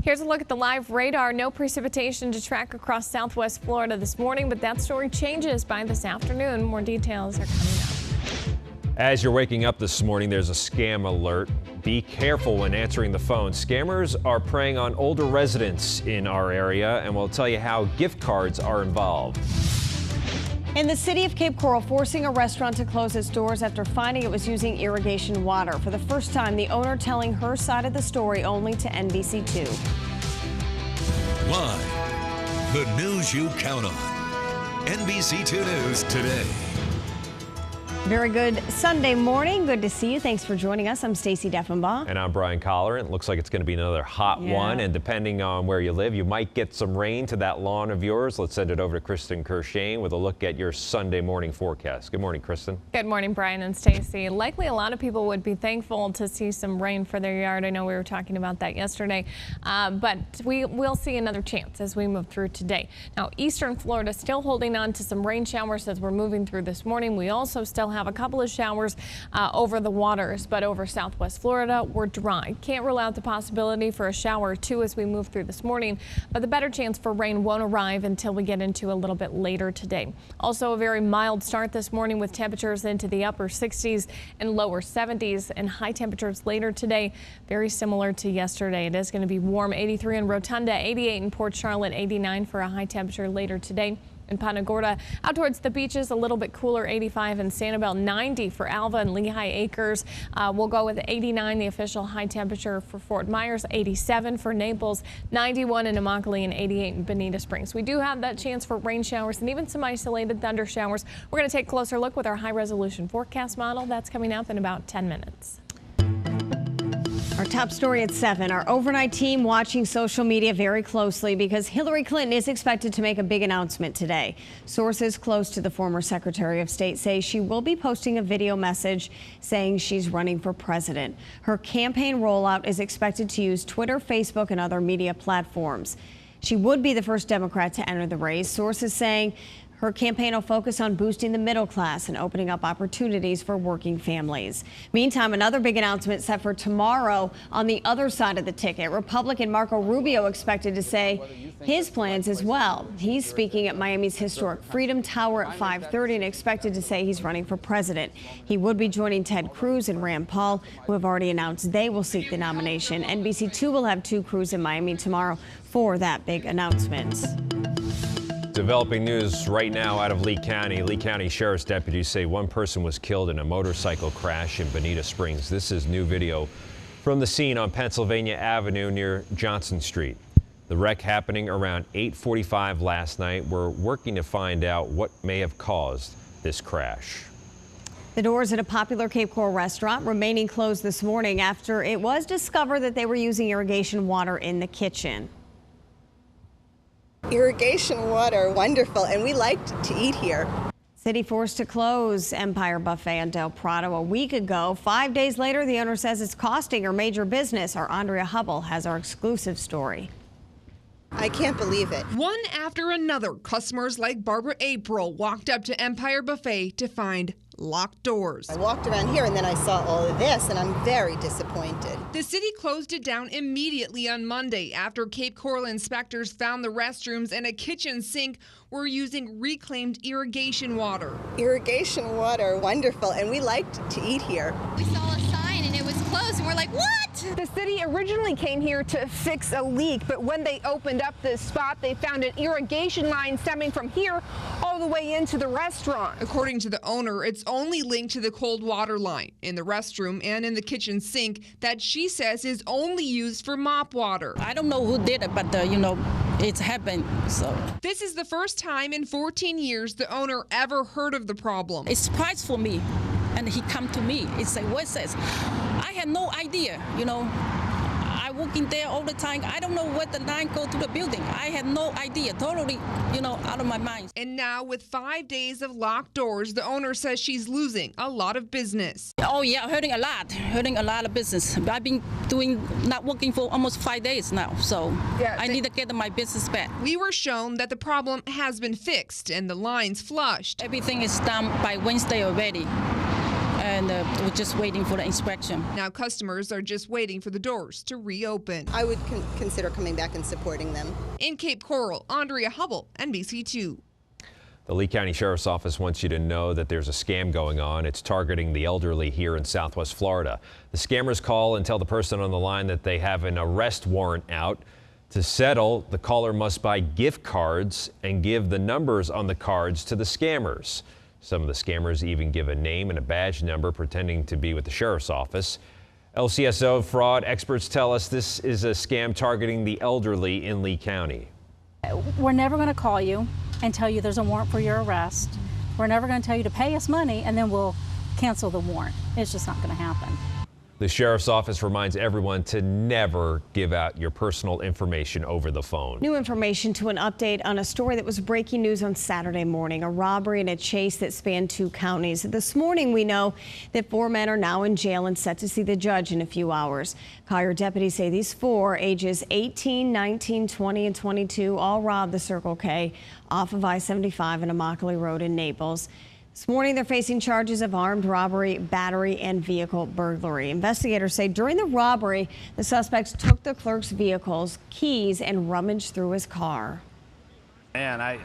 Here's a look at the live radar. No precipitation to track across southwest Florida this morning, but that story changes by this afternoon. More details are coming up. As you're waking up this morning, there's a scam alert. Be careful when answering the phone. Scammers are preying on older residents in our area, and we'll tell you how gift cards are involved. In the city of Cape Coral, forcing a restaurant to close its doors after finding it was using irrigation water. For the first time, the owner telling her side of the story only to NBC2. Live, the news you count on. NBC2 News Today. Very good Sunday morning. Good to see you. Thanks for joining us. I'm Stacey Deffenbaugh. And I'm Brian Collar. It looks like it's going to be another hot one. And depending on where you live, you might get some rain to that lawn of yours. Let's send it over to Kristen Kershane with a look at your Sunday morning forecast. Good morning, Kristen. Good morning, Brian and Stacey. Likely a lot of people would be thankful to see some rain for their yard. I know we were talking about that yesterday, but we will see another chance as we move through today. Now, eastern Florida still holding on to some rain showers as we're moving through this morning. We also still have a couple of showers over the waters, but over southwest Florida, we're dry. Can't rule out the possibility for a shower or two as we move through this morning, but the better chance for rain won't arrive until we get into a little bit later today. Also, a very mild start this morning with temperatures into the upper 60s and lower 70s, and high temperatures later today, very similar to yesterday. It is going to be warm, 83 in Rotunda, 88 in Port Charlotte, 89 for a high temperature later today. In Punta Gorda, out towards the beaches, a little bit cooler, 85 in Sanibel, 90 for Alva and Lehigh Acres. We'll go with 89, the official high temperature for Fort Myers, 87 for Naples, 91 in Immokalee, and 88 in Bonita Springs. We do have that chance for rain showers and even some isolated thunder showers. We're going to take a closer look with our high-resolution forecast model. That's coming up in about 10 minutes. Our top story at 7. Our overnight team watching social media very closely because Hillary Clinton is expected to make a big announcement today. Sources close to the former Secretary of State say she will be posting a video message saying she's running for president. Her campaign rollout is expected to use Twitter, Facebook, and other media platforms. She would be the first Democrat to enter the race. Sources saying her campaign will focus on boosting the middle class and opening up opportunities for working families. Meantime, another big announcement set for tomorrow on the other side of the ticket. Republican Marco Rubio expected to say his plans as well. He's speaking at Miami's historic Freedom Tower at 5:30 and expected to say he's running for president. He would be joining Ted Cruz and Rand Paul, who have already announced they will seek the nomination. NBC2 will have 2 crews in Miami tomorrow for that big announcement. Developing news right now out of Lee County. Lee County Sheriff's deputies say one person was killed in a motorcycle crash in Bonita Springs. This is new video from the scene on Pennsylvania Avenue near Johnson Street. The wreck happening around 8:45 last night. We're working to find out what may have caused this crash. The doors at a popular Cape Coral restaurant remaining closed this morning after it was discovered that they were using irrigation water in the kitchen. Irrigation water, wonderful, and we liked to eat here. City forced to close Empire Buffet on Del Prado a week ago. 5 days later, the owner says it's costing her major business. Our Andrea Hubble has our exclusive story. I can't believe it. One after another, customers like Barbara April walked up to Empire Buffet to find locked doors. I walked around here and then I saw all of this and I'm very disappointed. The city closed it down immediately on Monday after Cape Coral inspectors found the restrooms and a kitchen sink were using reclaimed irrigation water. Irrigation water, wonderful, and we liked to eat here. We saw a sign and it was closed and we're like, what? The city originally came here to fix a leak, but when they opened up this spot, they found an irrigation line stemming from here all the way into the restaurant. According to the owner, it's only linked to the cold water line in the restroom and in the kitchen sink that she says is only used for mop water. I don't know who did it, but it's happened. So this is the first time in 14 years the owner ever heard of the problem. It's a surprise for me. And he come to me. It's like, what says? I had no idea, I walk in there all the time. I don't know where the line go to the building. I had no idea, totally, out of my mind. And now with 5 days of locked doors, the owner says she's losing a lot of business. Oh yeah, hurting a lot of business. I've been not working for almost 5 days now, so yeah, I need to get my business back. We were shown that the problem has been fixed and the lines flushed. Everything is done by Wednesday already. and we're just waiting for the inspection. Now customers are just waiting for the doors to reopen. I would consider coming back and supporting them. In Cape Coral, Andrea Hubble, NBC2. The Lee County Sheriff's Office wants you to know that there's a scam going on. It's targeting the elderly here in Southwest Florida. The scammers call and tell the person on the line that they have an arrest warrant out. To settle, the caller must buy gift cards and give the numbers on the cards to the scammers. Some of the scammers even give a name and a badge number pretending to be with the Sheriff's Office. LCSO fraud experts tell us this is a scam targeting the elderly in Lee County. We're never going to call you and tell you there's a warrant for your arrest. We're never going to tell you to pay us money and then we'll cancel the warrant. It's just not going to happen. The Sheriff's Office reminds everyone to never give out your personal information over the phone. New information to an update on a story that was breaking news on Saturday morning, a robbery and a chase that spanned 2 counties. This morning, we know that 4 men are now in jail and set to see the judge in a few hours. Collier deputies say these 4, ages 18, 19, 20, and 22, all robbed the Circle K off of I-75 and Immokalee Road in Naples. This morning, they're facing charges of armed robbery, battery, and vehicle burglary. Investigators say during the robbery, the suspects took the clerk's vehicle's keys and rummaged through his car. And I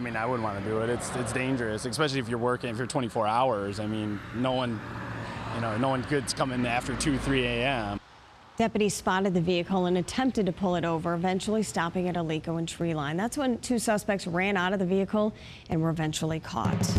mean, I wouldn't want to do it. It's dangerous, especially if you're working for 24 hours. I mean, no one good's coming after 2, 3 a.m. Deputies spotted the vehicle and attempted to pull it over, eventually stopping at a Alico and tree line. That's when 2 suspects ran out of the vehicle and were eventually caught.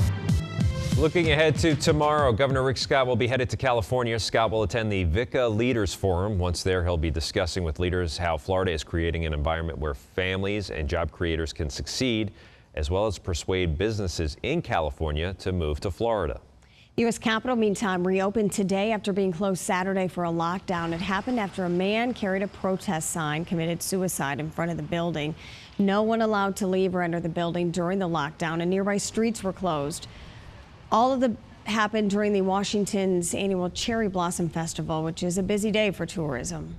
Looking ahead to tomorrow, Governor Rick Scott will be headed to California. Scott will attend the VICA Leaders Forum. Once there, he'll be discussing with leaders how Florida is creating an environment where families and job creators can succeed, as well as persuade businesses in California to move to Florida. U.S. Capitol, meantime, reopened today after being closed Saturday for a lockdown. It happened after a man carried a protest sign, committed suicide in front of the building. No one allowed to leave or enter the building during the lockdown, and nearby streets were closed. All of the happened during the Washington's annual Cherry Blossom Festival, which is a busy day for tourism.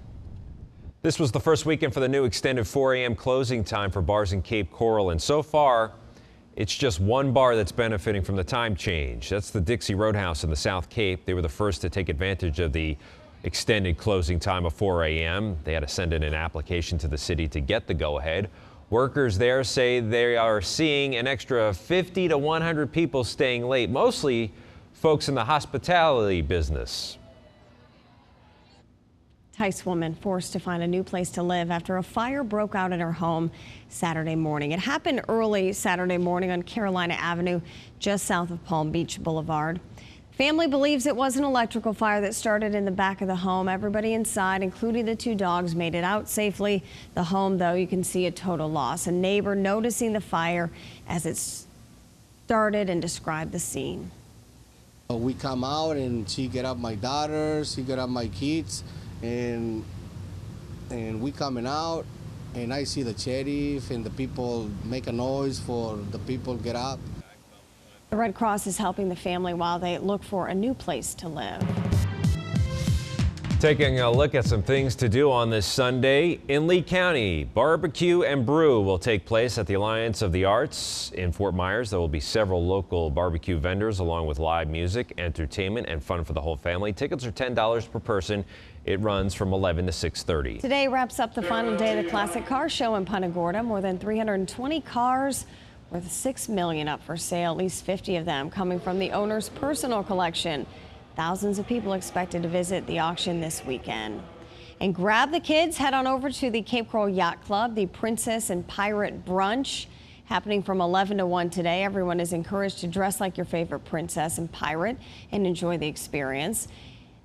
This was the first weekend for the new extended 4 a.m. closing time for bars in Cape Coral, and so far, it's just one bar that's benefiting from the time change. That's the Dixie Roadhouse in the South Cape. They were the first to take advantage of the extended closing time of 4 a.m. They had to send in an application to the city to get the go-ahead. Workers there say they are seeing an extra 50 to 100 people staying late, mostly folks in the hospitality business. Tice woman forced to find a new place to live after a fire broke out in her home Saturday morning. It happened early Saturday morning on Carolina Avenue, just south of Palm Beach Boulevard. Family believes it was an electrical fire that started in the back of the home. Everybody inside, including the 2 dogs, made it out safely. The home, though, you can see a total loss. A neighbor noticing the fire as it started and described the scene. We come out and she get up my daughters, she get up my kids, and we coming out, and I see the sheriff and the people make a noise for the people get up. The Red Cross is helping the family while they look for a new place to live. Taking a look at some things to do on this Sunday in Lee County. Barbecue and Brew will take place at the Alliance of the Arts in Fort Myers. There will be several local barbecue vendors along with live music, entertainment, and fun for the whole family. Tickets are $10 per person. It runs from 11 to 6:30. Today wraps up the final day of the Classic Car Show in Punta Gorda. More than 320 cars worth $6 million up for sale, at least 50 of them coming from the owner's personal collection. Thousands of people expected to visit the auction this weekend. And grab the kids, head on over to the Cape Coral Yacht Club, the Princess and Pirate Brunch, happening from 11 to 1 today. Everyone is encouraged to dress like your favorite princess and pirate and enjoy the experience.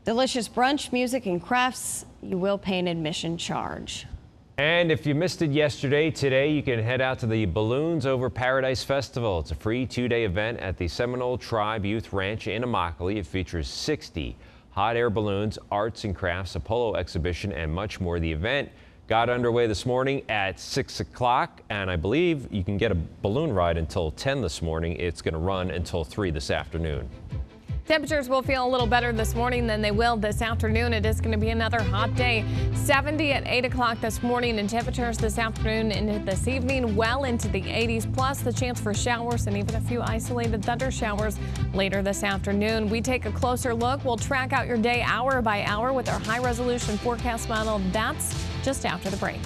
Delicious brunch, music, and crafts. You will pay an admission charge. And if you missed it yesterday, today you can head out to the Balloons Over Paradise Festival. It's a free 2-day event at the Seminole Tribe Youth Ranch in Immokalee. It features 60 hot air balloons, arts and crafts, a polo exhibition, and much more. The event got underway this morning at 6 o'clock, and I believe you can get a balloon ride until 10 this morning. It's going to run until 3 this afternoon. Temperatures will feel a little better this morning than they will this afternoon. It is going to be another hot day. 70 at 8 o'clock this morning, and temperatures this afternoon and this evening well into the 80s, plus the chance for showers and even a few isolated thunder showers later this afternoon. We take a closer look. We'll track out your day hour by hour with our high-resolution forecast model. That's just after the break.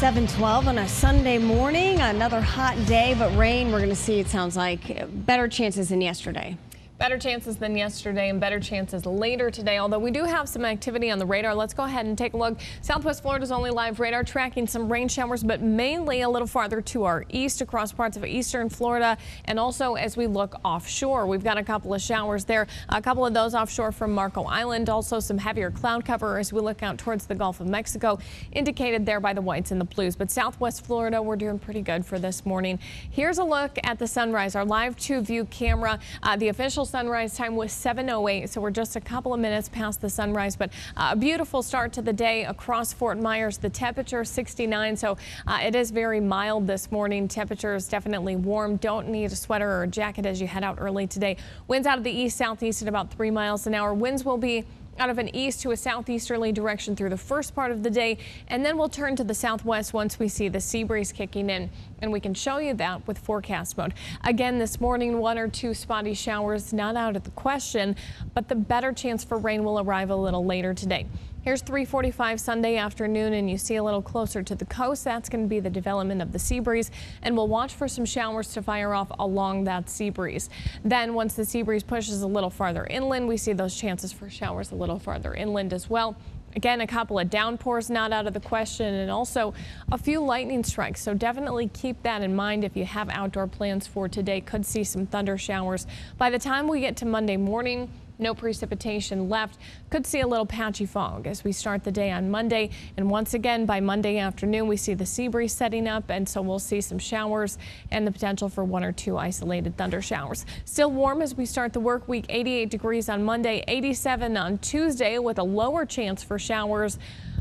.12 on a Sunday morning, another hot day, but rain we're going to see, it sounds like, better chances than yesterday. Better chances than yesterday and better chances later today, although we do have some activity on the radar. Let's go ahead and take a look. Southwest Florida's only live radar tracking some rain showers, but mainly a little farther to our east across parts of eastern Florida. And also as we look offshore, we've got a couple of showers there, a couple of those offshore from Marco Island. Also some heavier cloud cover as we look out towards the Gulf of Mexico, indicated there by the whites and the blues. But Southwest Florida, we're doing pretty good for this morning. Here's a look at the sunrise, our live 2-view camera. The official sunrise time was 7:08, so we're just a couple of minutes past the sunrise, but a beautiful start to the day across Fort Myers. The temperature 69, so it is very mild this morning. Temperature is definitely warm. Don't need a sweater or a jacket as you head out early today. Winds out of the east-southeast at about 3 miles an hour. Winds will be out of an east to a southeasterly direction through the first part of the day, and then we'll turn to the southwest once we see the sea breeze kicking in, and we can show you that with forecast mode. Again, this morning, 1 or 2 spotty showers not out of the question, but the better chance for rain will arrive a little later today. Here's 3:45 Sunday afternoon, and you see a little closer to the coast. That's going to be the development of the sea breeze, and we'll watch for some showers to fire off along that sea breeze. Then once the sea breeze pushes a little farther inland, we see those chances for showers a little farther inland as well. Again, a couple of downpours not out of the question, and also a few lightning strikes. So definitely keep that in mind if you have outdoor plans for today. Could see some thunder showers. By the time we get to Monday morning, no precipitation left. Could see a little patchy fog as we start the day on Monday. And once again, by Monday afternoon, we see the sea breeze setting up, and so we'll see some showers and the potential for 1 or 2 isolated thunder showers. Still warm as we start the work week. 88 degrees on Monday, 87 on Tuesday with a lower chance for showers.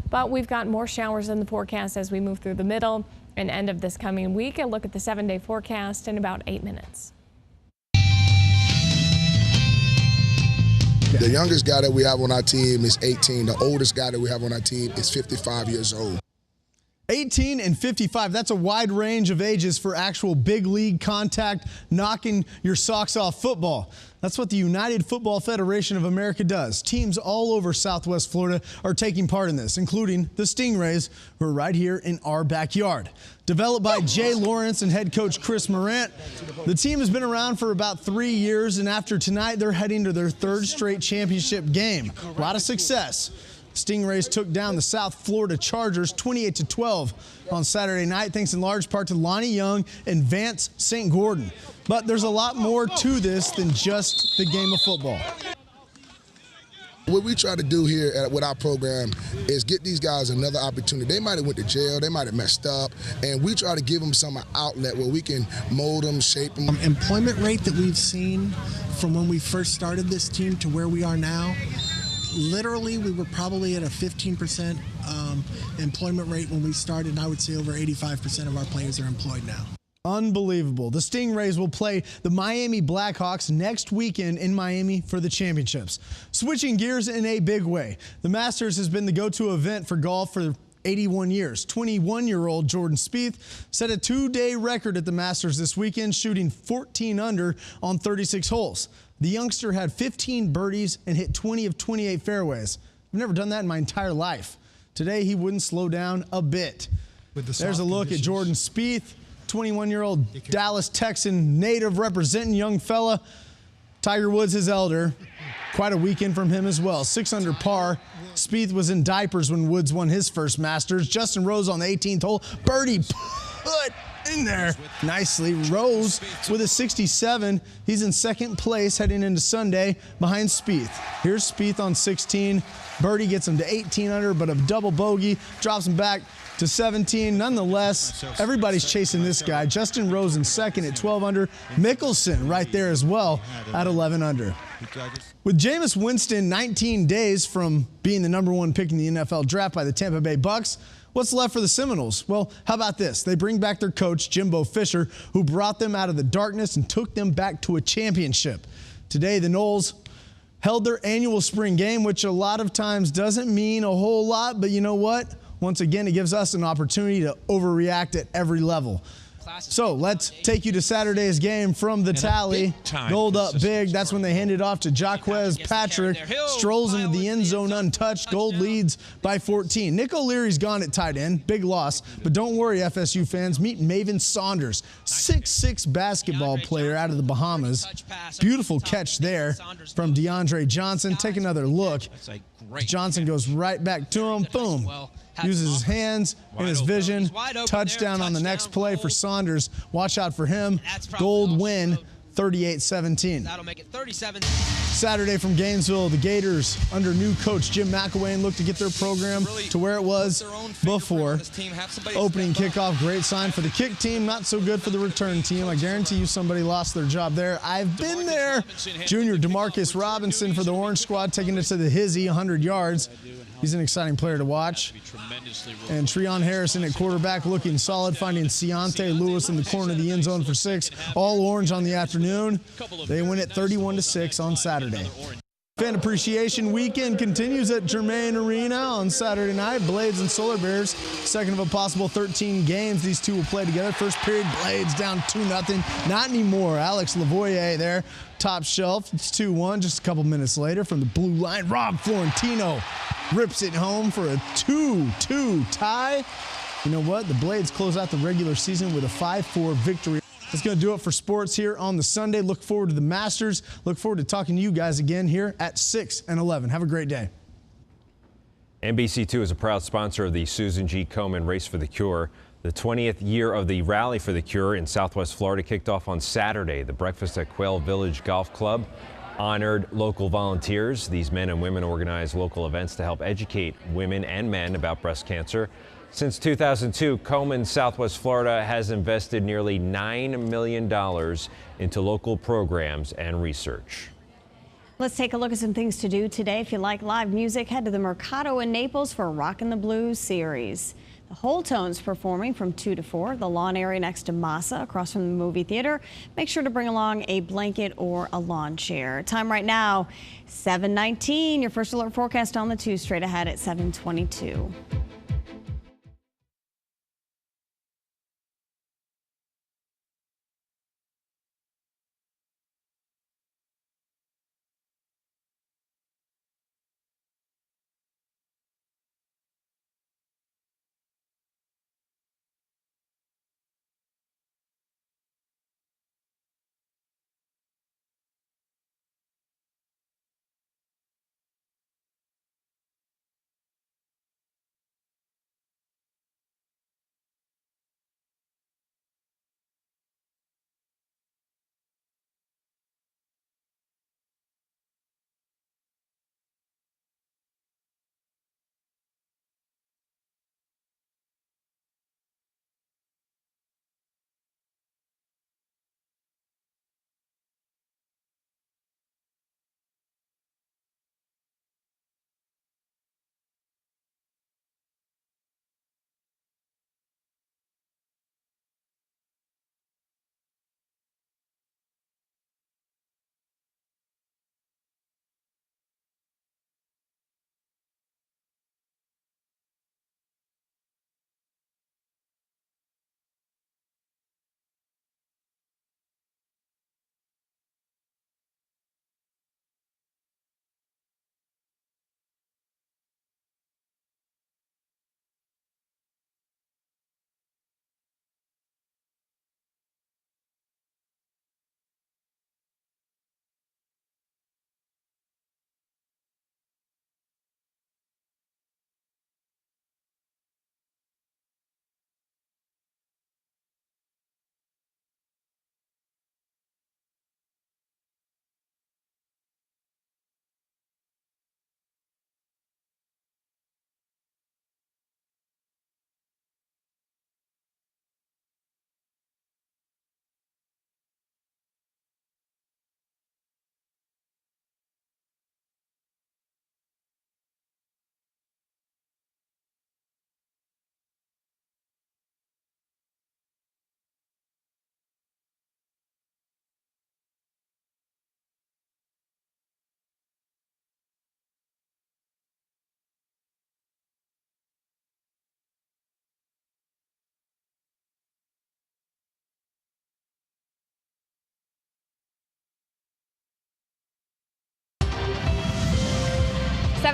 But we've got more showers in the forecast as we move through the middle and end of this coming week. A look at the 7-day forecast in about 8 minutes. guy? The youngest guy that we have on our team is 18. The oldest guy that we have on our team is 55 years old. 18 and 55, that's a wide range of ages for actual big league contact, knocking your socks off football. That's what the United Football Federation of America does. Teams all over Southwest Florida are taking part in this, including the Stingrays, who are right here in our backyard. Developed by Jay Lawrence and head coach Chris Morant, the team has been around for about 3 years, and after tonight, they're heading to their third straight championship game. A lot of success. Stingrays took down the South Florida Chargers 28-12 on Saturday night, thanks in large part to Lonnie Young and Vance St. Gordon. But there's a lot more to this than just the game of football. What we try to do here with our program is get these guys another opportunity. They might have went to jail, they might have messed up, and we try to give them some outlet where we can mold them, shape them. Employment rate that we've seen from when we first started this team to where we are now, literally, we were probably at a 15% employment rate when we started, and I would say over 85% of our players are employed now. Unbelievable. The Stingrays will play the Miami Blackhawks next weekend in Miami for the championships. Switching gears in a big way, the Masters has been the go-to event for golf for 81 years. 21-year-old Jordan Spieth set a 2-day record at the Masters this weekend, shooting 14 under on 36 holes. The youngster had 15 birdies and hit 20 of 28 fairways. I've never done that in my entire life. Today, he wouldn't slow down a bit. There's a look at Jordan Spieth, 21-year-old Dallas Texan native representing young fella. Tiger Woods, his elder. Quite a weekend from him as well. 6 under par. Spieth was in diapers when Woods won his first Masters. Justin Rose on the 18th hole. Birdie put in there nicely. Rose with a 67. He's in second place heading into Sunday behind Spieth. Here's Spieth on 16. Birdie gets him to 18 under, but a double bogey drops him back to 17. Nonetheless, everybody's chasing this guy. Justin Rose in second at 12 under. Mickelson right there as well at 11 under. With Jameis Winston 19 days from being the #1 pick in the NFL draft by the Tampa Bay Bucks, what's left for the Seminoles? Well, how about this? They bring back their coach, Jimbo Fisher, who brought them out of the darkness and took them back to a championship. Today, the Noles held their annual spring game, which a lot of times doesn't mean a whole lot, but you know what? Once again, it gives us an opportunity to overreact at every level. So let's take you to Saturday's game from the tally. Gold up big. That's when they hand it off to Jaquez Patrick. Strolls into the end zone untouched. Gold leads by 14. Nick O'Leary's gone at tight end. Big loss. But don't worry, FSU fans. Meet Maven Saunders, 6'6" basketball player out of the Bahamas. Beautiful catch there from DeAndre Johnson. Take another look. Johnson goes right back to him. Boom. Uses his hands and his vision. Touchdown on the next play for Saunders. Watch out for him. Gold win, 38-17. That'll make it 37. Saturday from Gainesville, the Gators, under new coach Jim McElwain, look to get their program to where it was before. Opening kickoff, great sign for the kick team, not so good for the return team. I guarantee you somebody lost their job there. I've been there. Junior DeMarcus Robinson for the Orange Squad, taking it to the hizzy, 100 yards. He's an exciting player to watch. And Treon Harrison at quarterback looking solid, finding Ciante Lewis in the corner of the end zone for 6. All orange on the afternoon. They win it 31-6 on Saturday. Fan Appreciation Weekend continues at Germain Arena on Saturday night. Blades and Solar Bears, second of a possible 13 games. These two will play together. First period, Blades down 2-0. Not anymore. Alex Lavoie there, top shelf. It's 2-1 just a couple minutes later from the blue line. Rob Florentino rips it home for a 2-2 tie. You know what? The Blades close out the regular season with a 5-4 victory. That's going to do it for sports here on the Sunday. Look forward to the Masters. Look forward to talking to you guys again here at 6 and 11. Have a great day. NBC2 is a proud sponsor of the Susan G. Komen Race for the Cure. The 20th year of the Rally for the Cure in Southwest Florida kicked off on Saturday. The breakfast at Quail Village Golf Club honored local volunteers. These men and women organize local events to help educate women and men about breast cancer. Since 2002, Komen Southwest Florida has invested nearly $9 million into local programs and research. Let's take a look at some things to do today. If you like live music, head to the Mercado in Naples for Rockin' the Blues series. The Whole Tones performing from 2 to 4. The lawn area next to Masa across from the movie theater. Make sure to bring along a blanket or a lawn chair. Time right now, 7:19. Your first alert forecast on the 2 straight ahead at 7:22.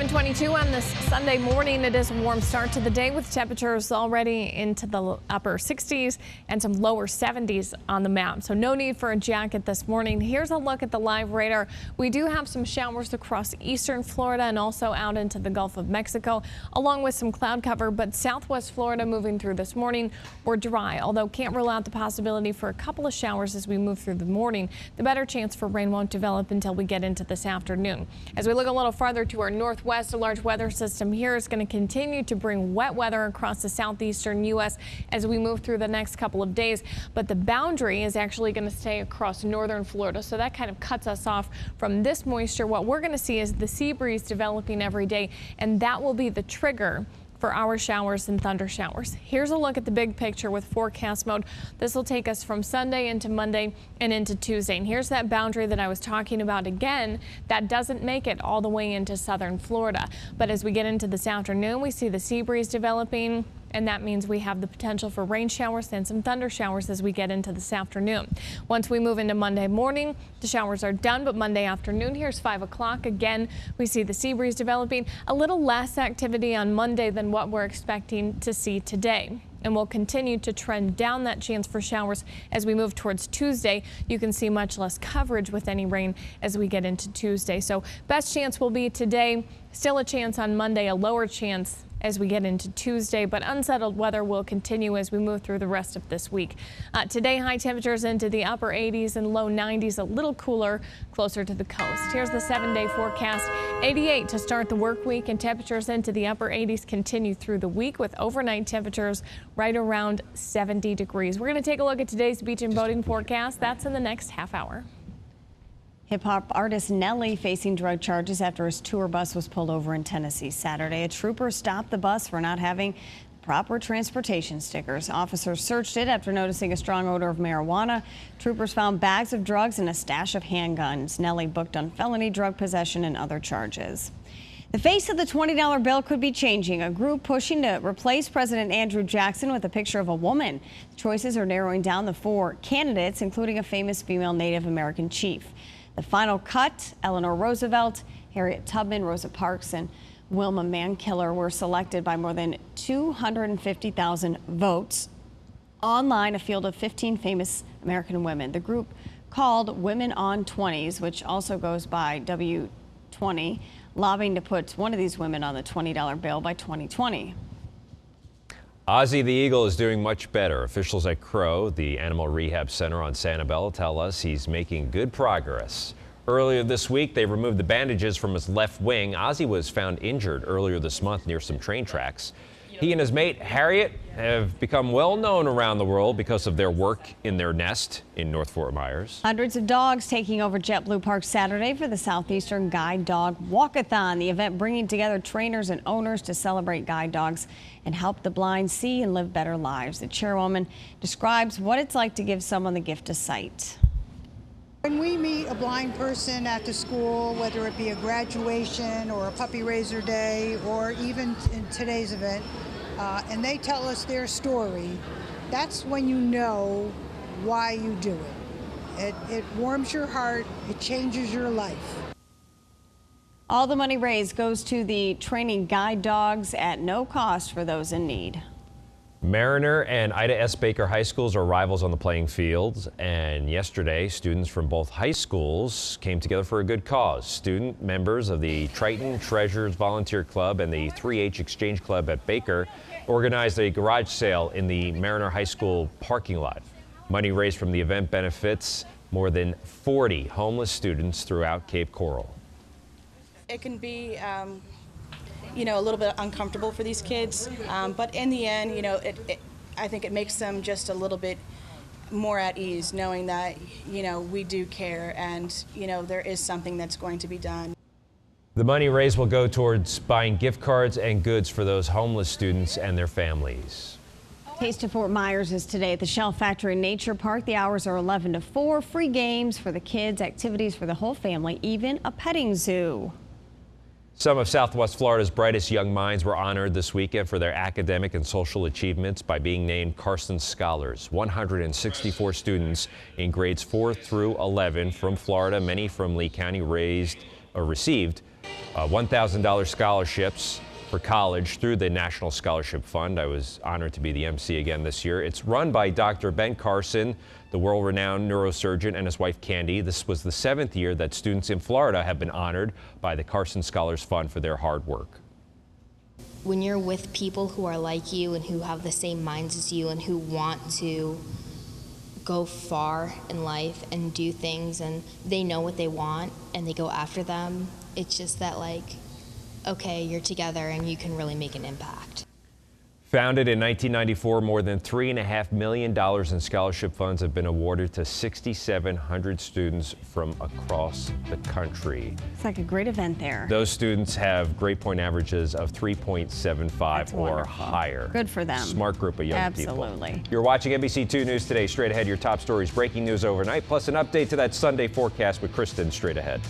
.22 on this Sunday morning. It is a warm start to the day with temperatures already into the upper 60s and some lower 70s on the map. So no need for a jacket this morning. Here's a look at the live radar. We do have some showers across eastern Florida and also out into the Gulf of Mexico, along with some cloud cover. But southwest Florida moving through this morning, we're dry, although can't rule out the possibility for a couple of showers as we move through the morning. The better chance for rain won't develop until we get into this afternoon. As we look a little farther to our northwest, a large weather system here is going to continue to bring wet weather across the southeastern U.S. as we move through the next couple of days. But the boundary is actually going to stay across northern Florida, so that kind of cuts us off from this moisture. What we're going to see is the sea breeze developing every day, and that will be the trigger for our showers and thunder showers. Here's a look at the big picture with forecast mode. This will take us from Sunday into Monday and into Tuesday. And here's that boundary that I was talking about again. That doesn't make it all the way into southern Florida. But as we get into this afternoon, we see the sea breeze developing, and that means we have the potential for rain showers and some thunder showers as we get into this afternoon. Once we move into Monday morning, the showers are done, but Monday afternoon, here's 5 o'clock. Again, we see the sea breeze developing. A little less activity on Monday than what we're expecting to see today. And we'll continue to trend down that chance for showers as we move towards Tuesday. You can see much less coverage with any rain as we get into Tuesday. So best chance will be today. Still a chance on Monday, a lower chance as we get into Tuesday, but unsettled weather will continue as we move through the rest of this week. Today, high temperatures into the upper 80s and low 90s, a little cooler closer to the coast. Here's the 7-day forecast. 88 to start the work week, and temperatures into the upper 80s continue through the week with overnight temperatures right around 70 degrees. We're going to take a look at today's beach and boating forecast. That's in the next half hour. Hip-hop artist Nelly facing drug charges after his tour bus was pulled over in Tennessee Saturday. A trooper stopped the bus for not having the proper transportation stickers. Officers searched it after noticing a strong odor of marijuana. Troopers found bags of drugs and a stash of handguns. Nellie booked on felony drug possession and other charges. The face of the $20 bill could be changing. A group pushing to replace President Andrew Jackson with a picture of a woman. Choices are narrowing down the 4 candidates, including a famous female Native American chief. The final cut, Eleanor Roosevelt, Harriet Tubman, Rosa Parks, and Wilma Mankiller were selected by more than 250,000 votes. Online, a field of 15 famous American women. The group called Women on 20s, which also goes by W20, lobbying to put one of these women on the $20 bill by 2020. Ozzie the Eagle is doing much better. Officials at Crow, the animal rehab center on Sanibel, tell us he's making good progress. Earlier this week, they removed the bandages from his left wing. Ozzie was found injured earlier this month near some train tracks. He and his mate, Harriet, have become well known around the world because of their work in their nest in North Fort Myers. Hundreds of dogs taking over JetBlue Park Saturday for the Southeastern Guide Dog Walkathon. The event bringing together trainers and owners to celebrate guide dogs and help the blind see and live better lives. The chairwoman describes what it's like to give someone the gift of sight. When we meet a blind person at the school, whether it be a graduation or a puppy raiser day or even in today's event, and they tell us their story, that's when you know why you do it. It warms your heart, it changes your life. All the money raised goes to the training guide dogs at no cost for those in need. Mariner and Ida S. Baker High Schools are rivals on the playing fields, and yesterday students from both high schools came together for a good cause. Student members of the Triton Treasures Volunteer Club and the 3H Exchange Club at Baker organized a garage sale in the Mariner High School parking lot. Money raised from the event benefits more than 40 homeless students throughout Cape Coral. It can be a little bit uncomfortable for these kids, but in the end, I think it makes them just a little bit more at ease, knowing that, we do care and, there is something that's going to be done. The money raised will go towards buying gift cards and goods for those homeless students and their families. Taste of Fort Myers is today at the Shell Factory Nature Park. The hours are 11 to 4. Free games for the kids, activities for the whole family, even a petting zoo. Some of Southwest Florida's brightest young minds were honored this weekend for their academic and social achievements by being named Carson Scholars. 164 students in grades 4 through 11 from Florida, many from Lee County, received $1,000 scholarships for college through the National Scholarship Fund. I was honored to be the MC again this year. It's run by Dr. Ben Carson, the world-renowned neurosurgeon, and his wife Candy. This was the 7th year that students in Florida have been honored by the Carson Scholars Fund for their hard work. When you're with people who are like you and who have the same minds as you and who want to go far in life and do things and they know what they want and they go after them, it's just that, like, okay, you're together and you can really make an impact. Founded in 1994, more than $3.5 million in scholarship funds have been awarded to 6,700 students from across the country. It's like a great event there. Those students have grade point averages of 3.75 or higher. Good for them. Smart group of young people. Absolutely. You're watching NBC 2 News Today. Straight ahead, your top stories, breaking news overnight, plus an update to that Sunday forecast with Kristen straight ahead.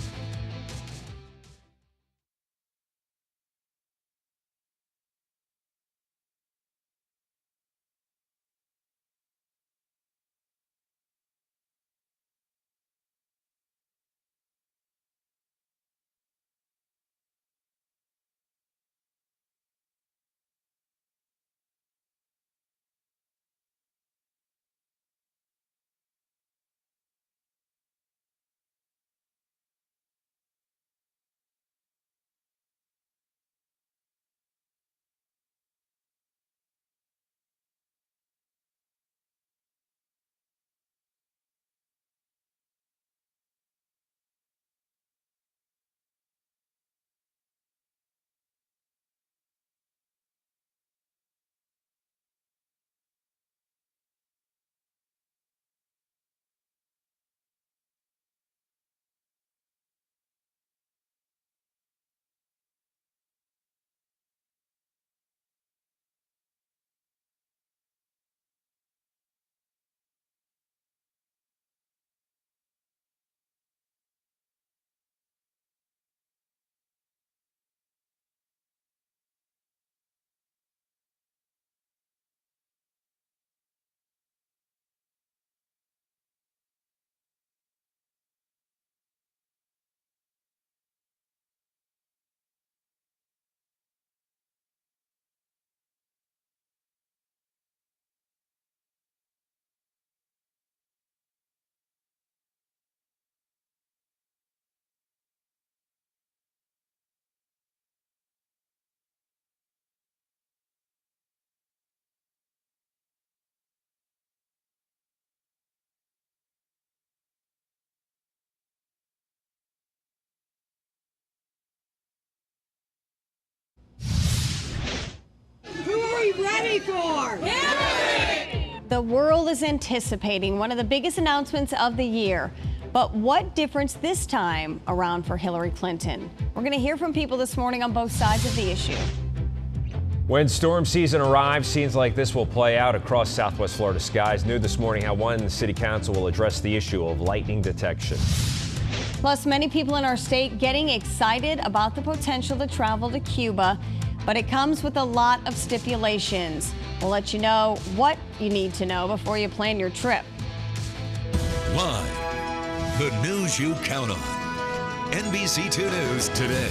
we ready for? Hillary! The world is anticipating one of the biggest announcements of the year. But what difference this time around for Hillary Clinton? We're going to hear from people this morning on both sides of the issue. When storm season arrives, scenes like this will play out across Southwest Florida skies. New this morning how one city council will address the issue of lightning detection. Plus, many people in our state getting excited about the potential to travel to Cuba, but it comes with a lot of stipulations. We'll let you know what you need to know before you plan your trip. Live, the news you count on. NBC 2 News Today.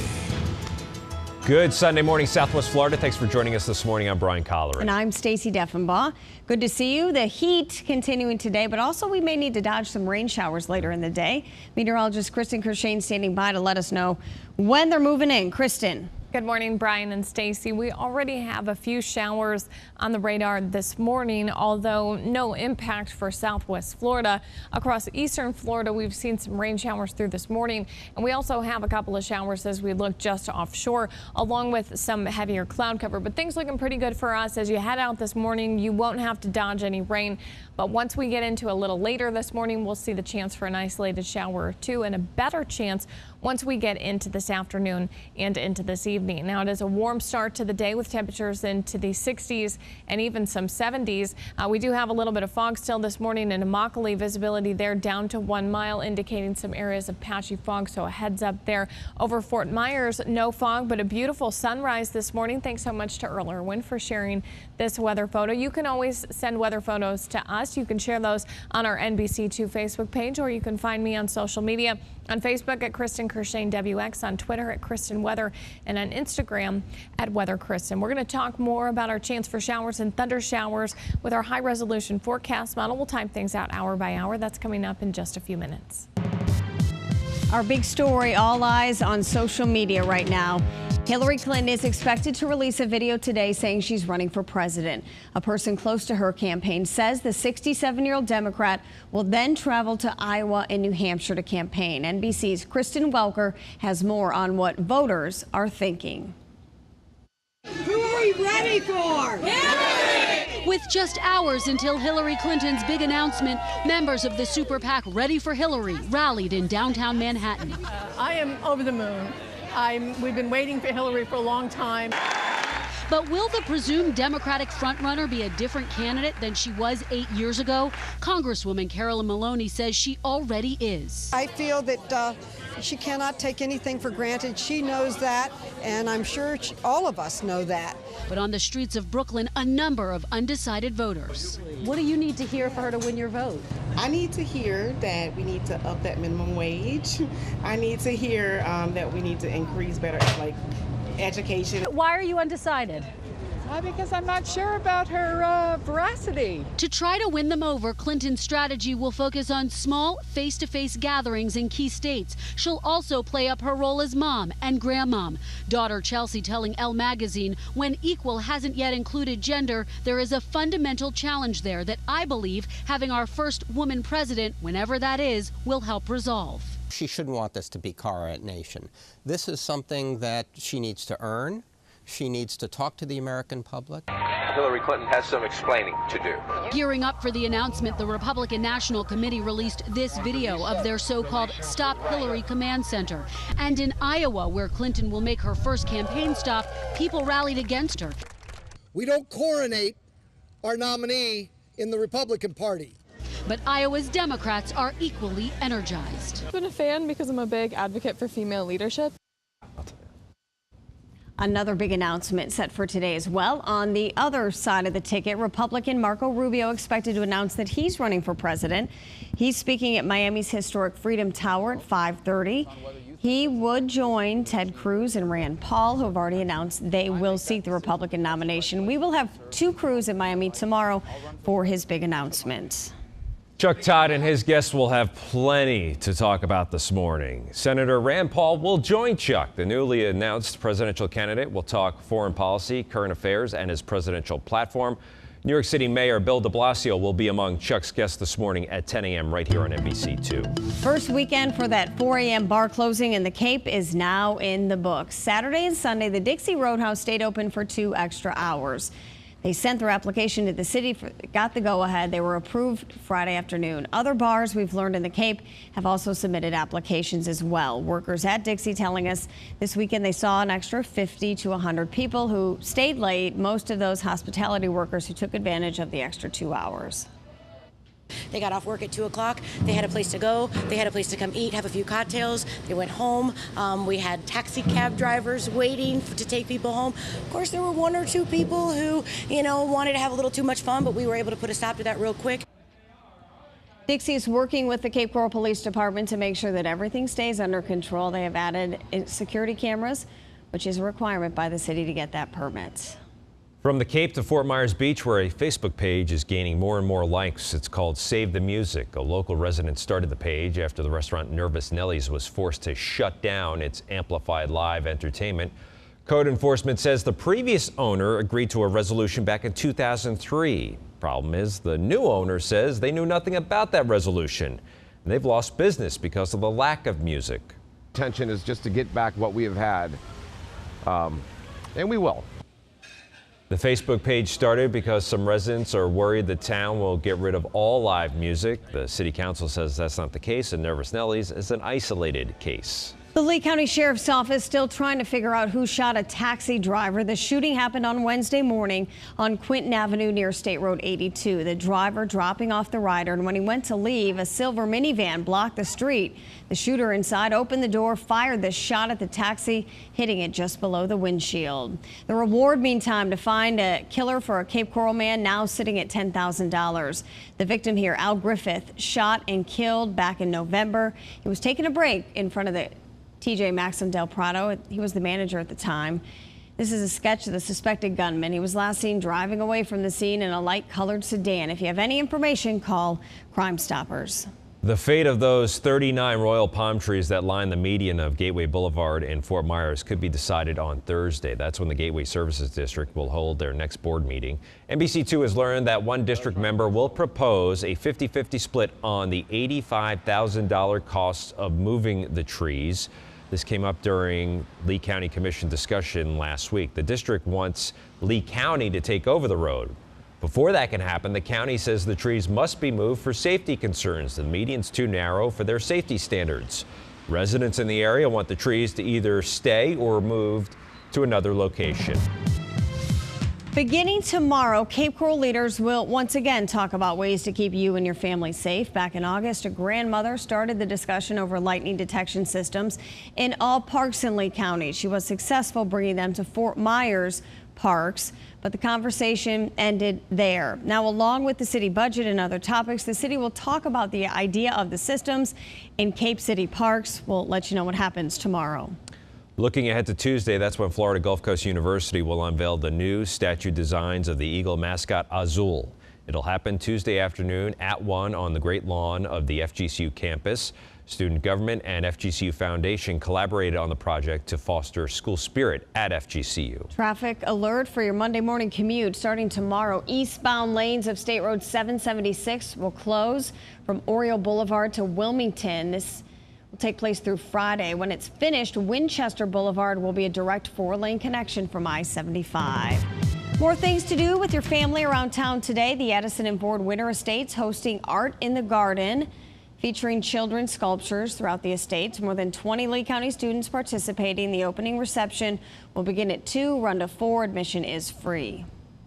Good Sunday morning, Southwest Florida. Thanks for joining us this morning. I'm Brian Colleran. And I'm Stacy Deffenbaugh. Good to see you. The heat continuing today, but also we may need to dodge some rain showers later in the day. Meteorologist Kristen Kershane standing by to let us know when they're moving in. Kristen. Good morning, Brian and Stacy. We already have a few showers on the radar this morning, although no impact for Southwest Florida. Across eastern Florida, we've seen some rain showers through this morning, and we also have a couple of showers as we look just offshore, along with some heavier cloud cover. But things looking pretty good for us. As you head out this morning, you won't have to dodge any rain. But once we get into a little later this morning, we'll see the chance for an isolated shower or two, and a better chance once we get into this afternoon and into this evening. Now, it is a warm start to the day with temperatures into the 60s and even some 70s. We do have a little bit of fog still this morning in Immokalee. Visibility there down to 1 mile, indicating some areas of patchy fog, so a heads up there. Over Fort Myers, no fog, but a beautiful sunrise this morning. Thanks so much to Earl Irwin for sharing this weather photo. You can always send weather photos to us. You can share those on our NBC2 Facebook page, or you can find me on social media. On Facebook at Kristen Kershane WX, on Twitter at Kristen Weather, and on Instagram at Weather Kristen. We're going to talk more about our chance for showers and thunder showers with our high resolution forecast model. We'll time things out hour by hour. That's coming up in just a few minutes. Our big story, all eyes on social media right now. Hillary Clinton is expected to release a video today saying she's running for president. A person close to her campaign says the 67-year-old Democrat will then travel to Iowa and New Hampshire to campaign. NBC's Kristen Welker has more on what voters are thinking. Who are we ready for? Hillary! With just hours until Hillary Clinton's big announcement, members of the super PAC Ready for Hillary rallied in downtown Manhattan. I am over the moon. We've been waiting for Hillary for a long time. But will the presumed Democratic frontrunner be a different candidate than she was 8 years ago? Congresswoman Carolyn Maloney says she already is. I feel that she cannot take anything for granted. She knows that, and I'm sure all of us know that. But on the streets of Brooklyn, a number of undecided voters. What do you need to hear for her to win your vote? I need to hear that we need to up that minimum wage. I need to hear that we need to increase better, education. Why are you undecided? Because I'm not sure about her veracity. To try to win them over, Clinton's strategy will focus on small, face-to-face gatherings in key states. She'll also play up her role as mom and grandmom. Daughter Chelsea telling Elle magazine, when equal hasn't yet included gender, there is a fundamental challenge there that I believe having our first woman president, whenever that is, will help resolve. She shouldn't want this to be coronation. This is something that she needs to earn. She needs to talk to the American public. Hillary Clinton has some explaining to do. Gearing up for the announcement, the Republican National Committee released this video of their so-called Stop Hillary Command Center. And in Iowa, where Clinton will make her first campaign stop, people rallied against her. We don't coronate our nominee in the Republican Party. But Iowa's Democrats are equally energized. I've been a fan because I'm a big advocate for female leadership. Another big announcement set for today as well. On the other side of the ticket, Republican Marco Rubio expected to announce that he's running for president. He's speaking at Miami's historic Freedom Tower at 5:30. He would join Ted Cruz and Rand Paul, who have already announced they will seek the Republican nomination. We will have two crews in Miami tomorrow for his big announcement. Chuck Todd and his guests will have plenty to talk about this morning. Senator Rand Paul will join Chuck. The newly announced presidential candidate will talk foreign policy, current affairs, and his presidential platform. New York City Mayor Bill de Blasio will be among Chuck's guests this morning at 10 a.m. right here on NBC2. First weekend for that 4 a.m. bar closing in the Cape is now in the books. Saturday and Sunday, the Dixie Roadhouse stayed open for 2 extra hours. They sent their application to the city, got the go-ahead. They were approved Friday afternoon. Other bars we've learned in the Cape have also submitted applications as well. Workers at Dixie telling us this weekend they saw an extra 50 to 100 people who stayed late, most of those hospitality workers who took advantage of the extra 2 hours. They got off work at 2 o'clock. They had a place to go. They had a place to come eat, have a few cocktails. They went home. We had taxi cab drivers waiting to take people home. Of course, there were 1 or 2 people who, wanted to have a little too much fun, but we were able to put a stop to that real quick. Dixie is working with the Cape Coral Police Department to make sure that everything stays under control. They have added security cameras, which is a requirement by the city to get that permit. From the Cape to Fort Myers Beach, where a Facebook page is gaining more and more likes. It's called Save the Music. A local resident started the page after the restaurant Nervous Nelly's was forced to shut down its amplified live entertainment. Code enforcement says the previous owner agreed to a resolution back in 2003. Problem is, the new owner says they knew nothing about that resolution, and they've lost business because of the lack of music. Intention is just to get back what we have had, and we will. The Facebook page started because some residents are worried the town will get rid of all live music. The city council says that's not the case, and Nervous Nelly's is an isolated case. The Lee County Sheriff's Office still trying to figure out who shot a taxi driver. The shooting happened on Wednesday morning on Quinton Avenue near State Road 82. The driver dropping off the rider, and when he went to leave, a silver minivan blocked the street. The shooter inside opened the door, fired the shot at the taxi, hitting it just below the windshield. The reward, meantime, to find a killer for a Cape Coral man, now sitting at $10,000. The victim here, Al Griffith, shot and killed back in November. He was taking a break in front of the TJ Maxim Del Prado. He was the manager at the time. This is a sketch of the suspected gunman. He was last seen driving away from the scene in a light-colored sedan. If you have any information, call Crime Stoppers. The fate of those 39 royal palm trees that line the median of Gateway Boulevard in Fort Myers could be decided on Thursday. That's when the Gateway Services District will hold their next board meeting. NBC2 has learned that one district member will propose a 50-50 split on the $85,000 cost of moving the trees. This came up during Lee County Commission discussion last week. The district wants Lee County to take over the road. Before that can happen, the county says the trees must be moved for safety concerns. The median's too narrow for their safety standards. Residents in the area want the trees to either stay or moved to another location. Beginning tomorrow, Cape Coral leaders will once again talk about ways to keep you and your family safe. Back in August, a grandmother started the discussion over lightning detection systems in all parks in Lee County. She was successful bringing them to Fort Myers parks, but the conversation ended there. Now, along with the city budget and other topics, the city will talk about the idea of the systems in Cape City parks. We'll let you know what happens tomorrow. Looking ahead to Tuesday, that's when Florida Gulf Coast University will unveil the new statue designs of the Eagle mascot Azul. It'll happen Tuesday afternoon at 1 on the Great Lawn of the FGCU campus. Student government and FGCU Foundation collaborated on the project to foster school spirit at FGCU. Traffic alert for your Monday morning commute starting tomorrow. Eastbound lanes of State Road 776 will close from Oriole Boulevard to Wilmington. This will take place through Friday. When it's finished, Winchester Boulevard will be a direct 4-lane connection from I-75. More things to do with your family around town today. The Edison and Ford Winter Estates hosting Art in the Garden, featuring children's sculptures throughout the estates. More than 20 Lee County students participating. The opening reception will begin at 2, run to 4. Admission is free.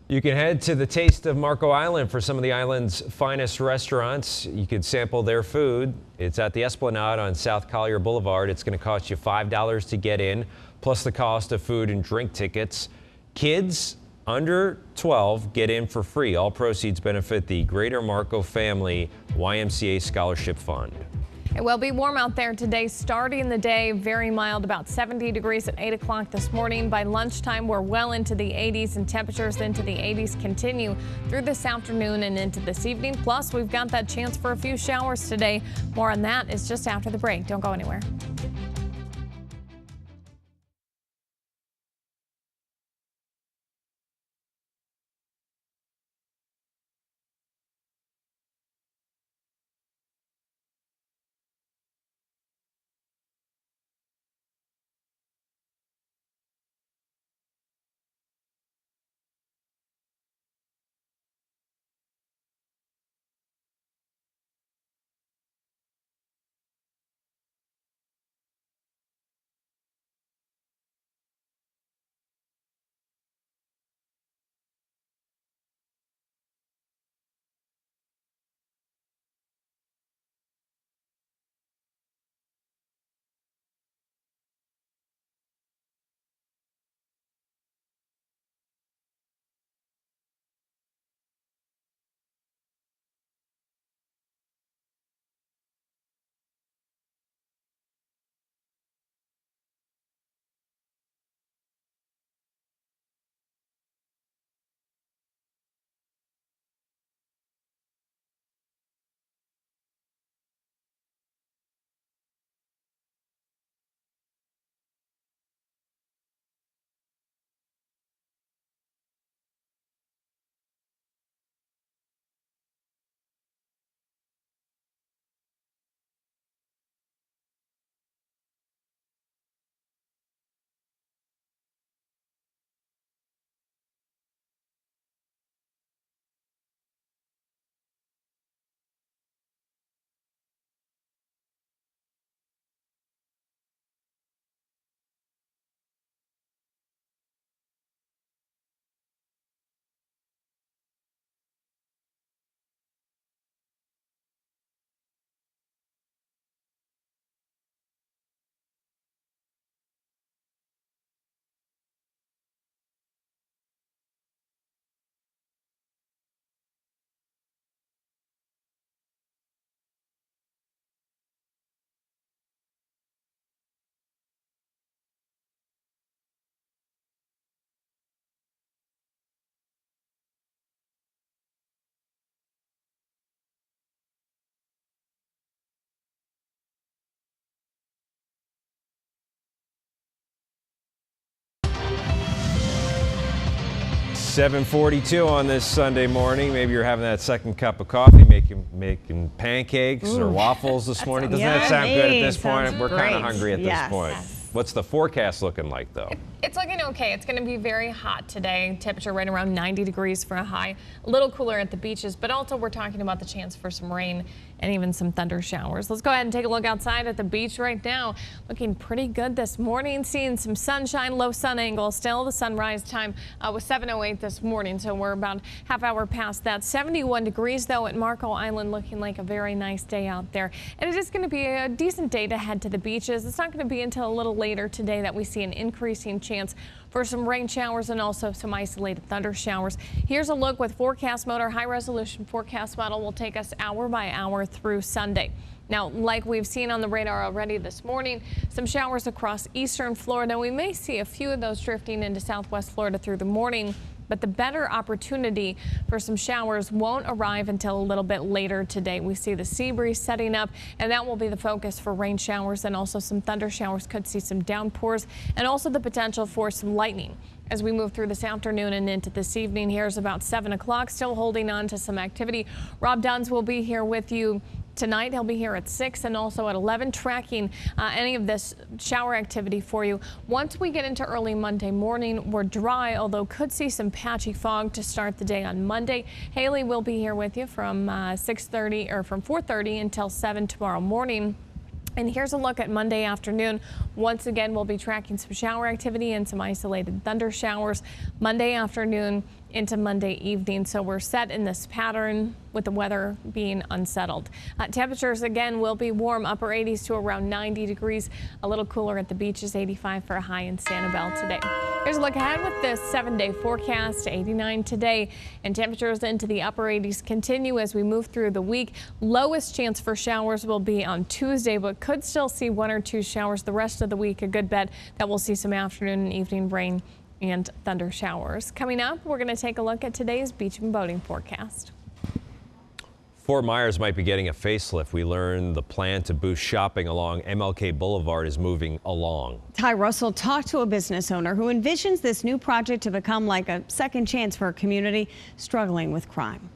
You can head to the Taste of Marco Island for some of the island's finest restaurants. You can sample their food. It's at the Esplanade on South Collier Boulevard. It's going to cost you $5 to get in, plus the cost of food and drink tickets. Kids under 12 get in for free. All proceeds benefit the Greater Marco Family YMCA Scholarship Fund. It will be warm out there today, starting the day very mild, about 70 degrees at 8 o'clock this morning. By lunchtime, we're well into the 80s, and temperatures into the 80s continue through this afternoon and into this evening. Plus, we've got that chance for a few showers today. More on that is just after the break. Don't go anywhere. 7:42 on this Sunday morning. Maybe you're having that second cup of coffee, making pancakes or waffles this morning. Doesn't that sound good at this point? We're kind of hungry at this point. What's the forecast looking like, though? It's looking okay. It's going to be very hot today. Temperature right around 90 degrees for a high. A little cooler at the beaches, but also we're talking about the chance for some rain and even some thunder showers. Let's go ahead and take a look outside at the beach right now. Looking pretty good this morning. Seeing some sunshine, low sun angle still. The sunrise time was 7:08 this morning, so we're about half hour past that. 71 degrees, though, at Marco Island. Looking like a very nice day out there. And it is going to be a decent day to head to the beaches. It's not going to be until a little later today that we see an increasing chance for some rain showers and also some isolated thunder showers. Here's a look with forecast mode. Our high resolution forecast model will take us hour by hour through Sunday. Now, like we've seen on the radar already this morning, some showers across eastern Florida. We may see a few of those drifting into southwest Florida through the morning, but the better opportunity for some showers won't arrive until a little bit later today. We see the sea breeze setting up, and that will be the focus for rain showers, and also some thunder showers. Could see some downpours and also the potential for some lightning as we move through this afternoon and into this evening. Here's about 7 o'clock, still holding on to some activity. Rob Duns will be here with you tonight. He'll be here at 6 and also at 11, tracking any of this shower activity for you. Once we get into early Monday morning, we're dry, although could see some patchy fog to start the day on Monday. Haley will be here with you from 6:30 or from 4:30 until 7 tomorrow morning. And here's a look at Monday afternoon. Once again, we'll be tracking some shower activity and some isolated thunder showers Monday afternoon into Monday evening. So we're set in this pattern with the weather being unsettled. Temperatures again will be warm, upper 80s to around 90 degrees. A little cooler at the beaches, 85 for a high in Sanibel today. Here's a look ahead with this 7-day forecast. 89 today, and temperatures into the upper 80s continue as we move through the week. Lowest chance for showers will be on Tuesday, but could still see 1 or 2 showers the rest of the week. A good bet that we'll see some afternoon and evening rain and thunder showers. Coming up, we're going to take a look at today's beach and boating forecast. Fort Myers might be getting a facelift. We learned the plan to boost shopping along MLK Boulevard is moving along. Ty Russell talked to a business owner who envisions this new project to become like a second chance for a community struggling with crime.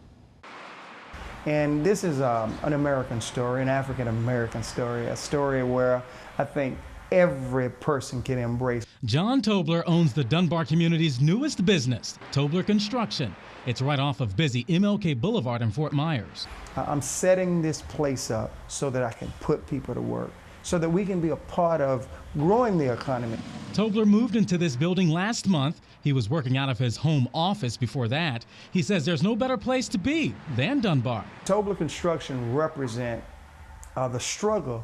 And this is an American story, an African American story, a story where I think every person can embrace. John Tobler owns the Dunbar community's newest business, Tobler Construction. It's right off of busy MLK Boulevard in Fort Myers. I'm setting this place up so that I can put people to work, so that we can be a part of growing the economy. Tobler moved into this building last month. He was working out of his home office before that. He says there's no better place to be than Dunbar. Tobler Construction represents the struggle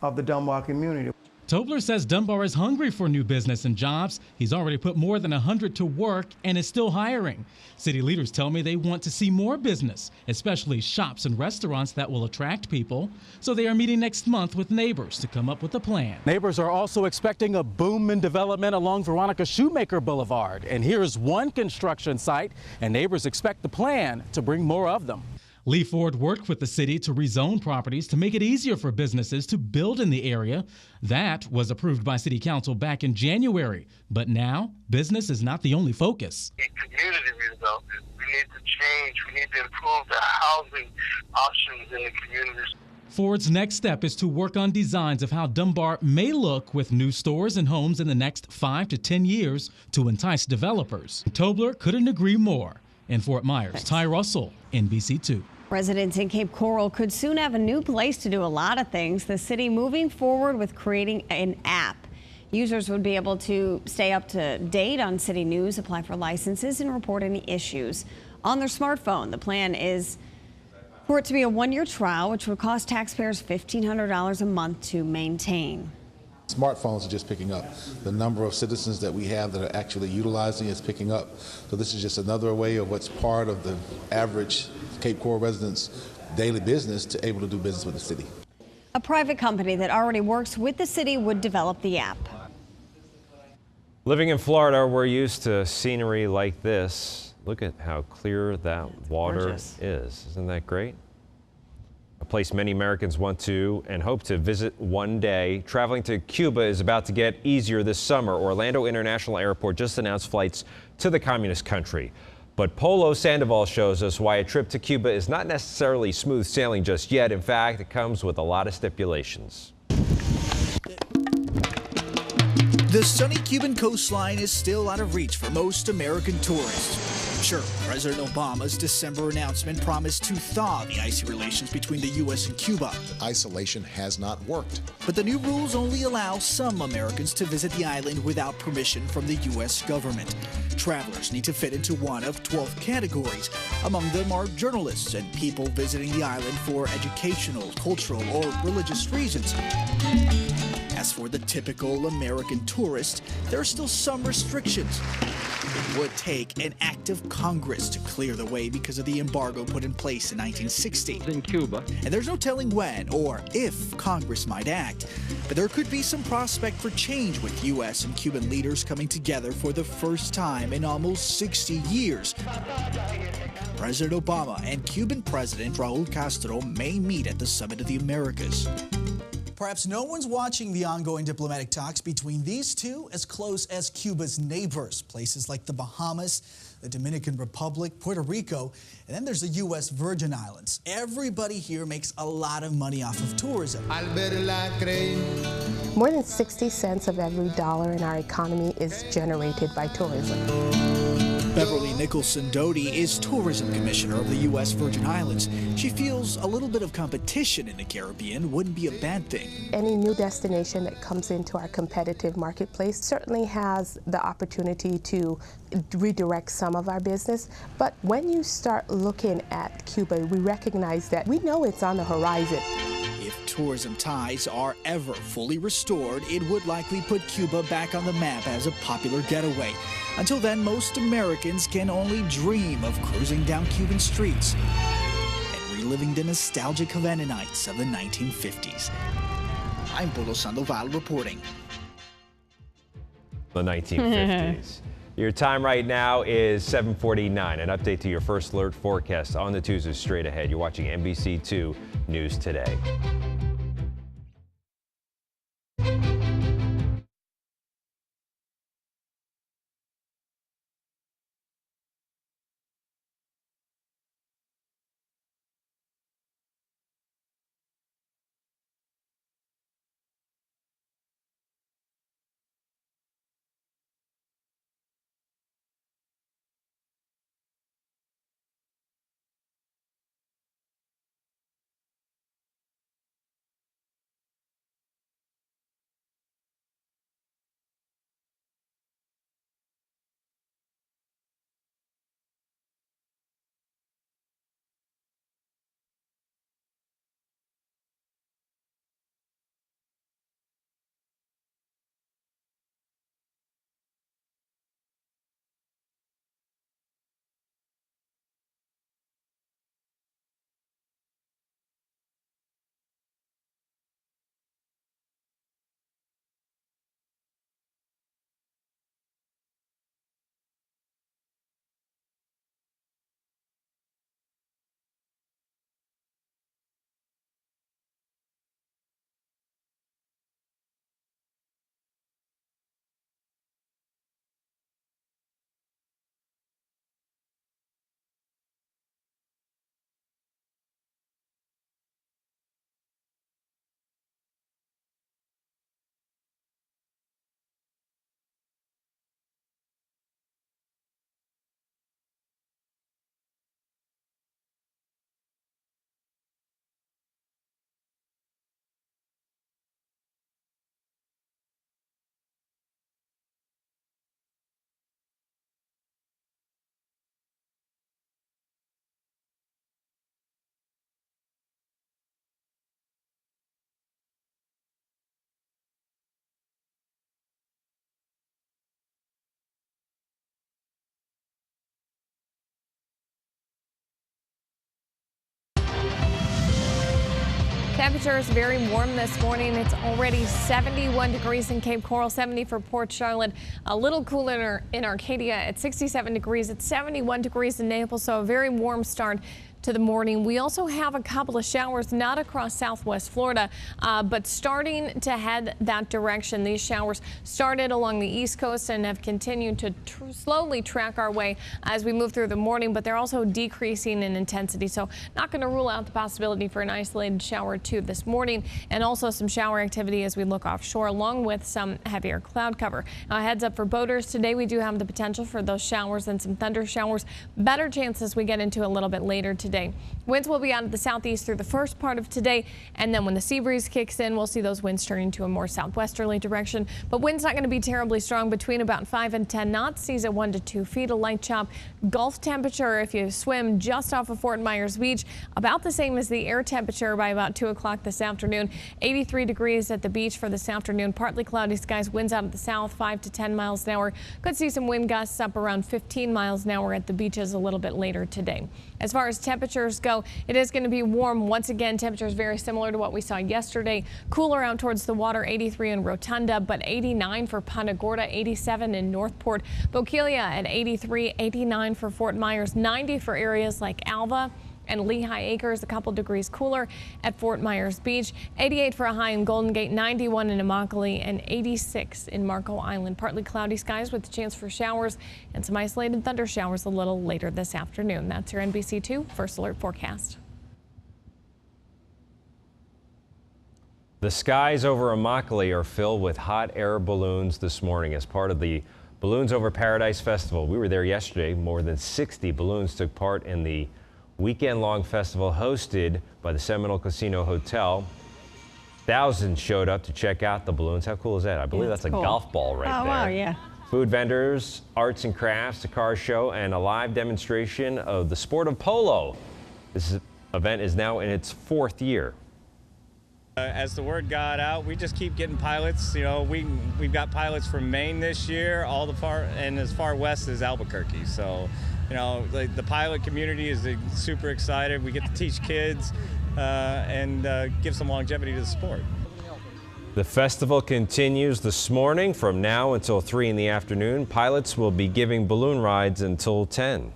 of the Dunbar community. Tobler says Dunbar is hungry for new business and jobs. He's already put more than 100 to work and is still hiring. City leaders tell me they want to see more business, especially shops and restaurants that will attract people. So they are meeting next month with neighbors to come up with a plan. Neighbors are also expecting a boom in development along Veronica Shoemaker Boulevard. And here's one construction site, and neighbors expect the plan to bring more of them. Lee Ford worked with the city to rezone properties to make it easier for businesses to build in the area. That was approved by City Council back in January. But now, business is not the only focus. Community redevelopment. We need to change. We need to improve the housing options in the communities. Ford's next step is to work on designs of how Dunbar may look with new stores and homes in the next 5 to 10 years to entice developers. Tobler couldn't agree more. In Fort Myers, Ty Russell, NBC2. Residents in Cape Coral could soon have a new place to do a lot of things. The city moving forward with creating an app. Users would be able to stay up to date on city news, apply for licenses, and report any issues on their smartphone. The plan is for it to be a 1-year trial, which would cost taxpayers $1,500 a month to maintain. Smartphones are just picking up. The number of citizens that we have that are actually utilizing is picking up. So this is just another way of what's part of the average Cape Coral resident's daily business to able to do business with the city. A private company that already works with the city would develop the app. Living in Florida, we're used to scenery like this. Look at how clear that water is. Isn't that great? A place many Americans want to and hope to visit one day. Traveling to Cuba is about to get easier this summer. Orlando International Airport just announced flights to the communist country. But Polo Sandoval shows us why a trip to Cuba is not necessarily smooth sailing just yet. In fact, it comes with a lot of stipulations. The sunny Cuban coastline is still out of reach for most American tourists. Sure, President Obama's December announcement promised to thaw the icy relations between the U.S. and Cuba. Isolation has not worked. But the new rules only allow some Americans to visit the island without permission from the U.S. government. Travelers need to fit into one of 12 categories. Among them are journalists and people visiting the island for educational, cultural, or religious reasons. As for the typical American tourist, there are still some restrictions. It would take an act of Congress to clear the way because of the embargo put in place in 1960. In Cuba. And there's no telling when or if Congress might act. But there could be some prospect for change with U.S. and Cuban leaders coming together for the first time in almost 60 years. President Obama and Cuban President Raul Castro may meet at the Summit of the Americas. Perhaps no one's watching the ongoing diplomatic talks between these two as close as Cuba's neighbors, places like the Bahamas, the Dominican Republic, Puerto Rico, and then there's the U.S. Virgin Islands. Everybody here makes a lot of money off of tourism. More than 60 cents of every dollar in our economy is generated by tourism. Beverly Nicholson Doty is Tourism Commissioner of the U.S. Virgin Islands. She feels a little bit of competition in the Caribbean wouldn't be a bad thing. Any new destination that comes into our competitive marketplace certainly has the opportunity to redirect some of our business. But when you start looking at Cuba, we recognize that we know it's on the horizon. If tourism ties are ever fully restored, it would likely put Cuba back on the map as a popular getaway. Until then, most Americans can only dream of cruising down Cuban streets and reliving the nostalgic Havana nights of the 1950s. I'm Polo Sandoval reporting. The 1950s. Your time right now is 7:49. An update to your first alert forecast on the Tuesday straight ahead. You're watching NBC2 News Today. Temperatures very warm this morning. It's already 71 degrees in Cape Coral, 70 for Port Charlotte, a little cooler in Arcadia at 67 degrees. It's 71 degrees in Naples, so a very warm start to the morning. We also have a couple of showers, not across southwest Florida, but starting to head that direction. These showers started along the east coast and have continued to slowly track our way as we move through the morning, but they're also decreasing in intensity. So not going to rule out the possibility for an isolated shower or two this morning, and also some shower activity as we look offshore, along with some heavier cloud cover. Now, a heads up for boaters today, we do have the potential for those showers and some thunder showers. Better chances we get into a little bit later today. Winds will be out of the southeast through the first part of today, and then when the sea breeze kicks in, we'll see those winds turning to a more southwesterly direction. But wind's not going to be terribly strong, between about 5 and 10 knots, seas at 1 to 2 feet, a light chop. Gulf temperature, if you swim just off of Fort Myers Beach, about the same as the air temperature by about 2 o'clock this afternoon. 83 degrees at the beach for this afternoon. Partly cloudy skies, winds out of the south 5 to 10 miles an hour. Could see some wind gusts up around 15 miles an hour at the beaches a little bit later today. As far as temperatures go, it is going to be warm once again. Temperatures very similar to what we saw yesterday. Cooler out towards the water, 83 in Rotunda, but 89 for Punta Gorda, 87 in Northport. Bokeelia at 83, 89 for Fort Myers, 90 for areas like Alva and Lehigh Acres, a couple degrees cooler at Fort Myers Beach, 88 for a high in Golden Gate, 91 in Immokalee, and 86 in Marco Island. Partly cloudy skies with a chance for showers and some isolated thunder showers a little later this afternoon. That's your NBC2 First Alert forecast. The skies over Immokalee are filled with hot air balloons this morning as part of the Balloons Over Paradise Festival. We were there yesterday. More than 60 balloons took part in the weekend-long festival hosted by the Seminole Casino Hotel. Thousands showed up to check out the balloons. How cool is that? I believe that's cool. a golf ball right there. Oh, wow, yeah. Food vendors, arts and crafts, a car show, and a live demonstration of the sport of polo. This event is now in its 4th year. As the word got out, we just keep getting pilots. You know, we've got pilots from Maine this year, all the far and as far west as Albuquerque. So, you know, the pilot community is super excited. We get to teach kids and give some longevity to the sport. The festival continues this morning from now until 3 in the afternoon. Pilots will be giving balloon rides until 10.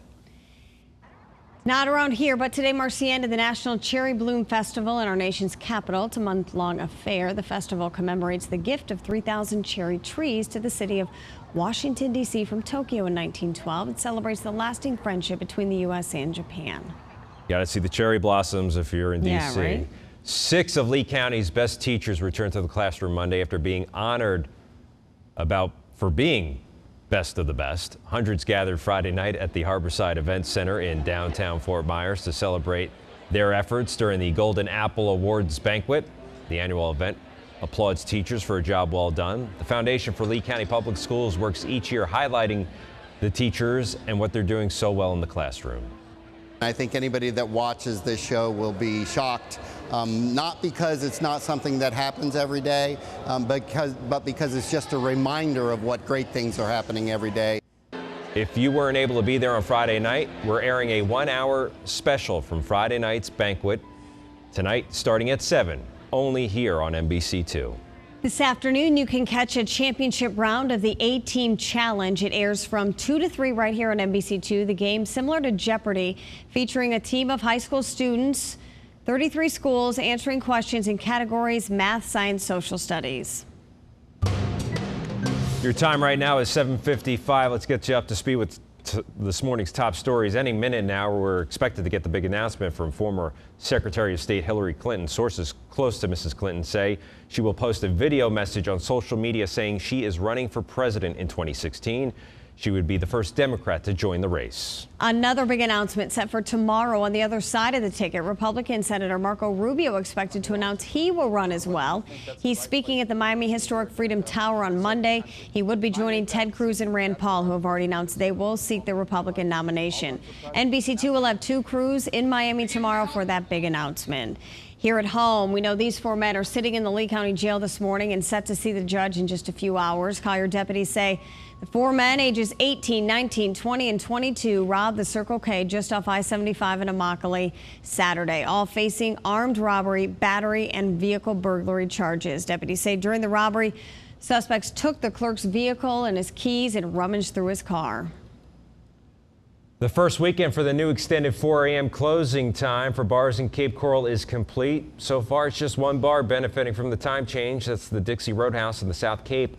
Not around here, but today marks the end of the National Cherry Bloom Festival in our nation's capital. It's a month-long affair. The festival commemorates the gift of 3,000 cherry trees to the city of Washington, D.C. from Tokyo in 1912. It celebrates the lasting friendship between the U.S. and Japan. You got to see the cherry blossoms if you're in D.C. Yeah, right? 6 of Lee County's best teachers returned to the classroom Monday after being honored for being best of the best. Hundreds gathered Friday night at the Harborside Events Center in downtown Fort Myers to celebrate their efforts during the Golden Apple Awards banquet. The annual event applauds teachers for a job well done. The Foundation for Lee County Public Schools works each year highlighting the teachers and what they're doing so well in the classroom. I think anybody that watches this show will be shocked, not because it's not something that happens every day, but because it's just a reminder of what great things are happening every day. If you weren't able to be there on Friday night, we're airing a 1-hour special from Friday night's banquet tonight starting at 7, only here on NBC2. This afternoon, you can catch a championship round of the A-Team Challenge. It airs from 2 to 3 right here on NBC2. The game, similar to Jeopardy, featuring a team of high school students, 33 schools, answering questions in categories math, science, social studies. Your time right now is 7:55. Let's get you up to speed with this morning's top stories. Any minute now, we're expected to get the big announcement from former Secretary of State Hillary Clinton. Sources close to Mrs. Clinton say she will post a video message on social media saying she is running for president in 2016. She would be the first Democrat to join the race. Another big announcement set for tomorrow. On the other side of the ticket, Republican Senator Marco Rubio expected to announce he will run as well. He's speaking at the Miami Historic Freedom Tower on Monday. He would be joining Ted Cruz and Rand Paul, who have already announced they will seek the Republican nomination. NBC2 will have 2 crews in Miami tomorrow for that big announcement. Here at home, we know these 4 men are sitting in the Lee County Jail this morning and set to see the judge in just a few hours. Collier deputies say the 4 men, ages 18, 19, 20, and 22, robbed the Circle K just off I-75 in Immokalee Saturday, all facing armed robbery, battery, and vehicle burglary charges. Deputies say during the robbery, suspects took the clerk's vehicle and his keys and rummaged through his car. The first weekend for the new extended 4 a.m. closing time for bars in Cape Coral is complete. So far, it's just one bar benefiting from the time change. That's the Dixie Roadhouse in the South Cape.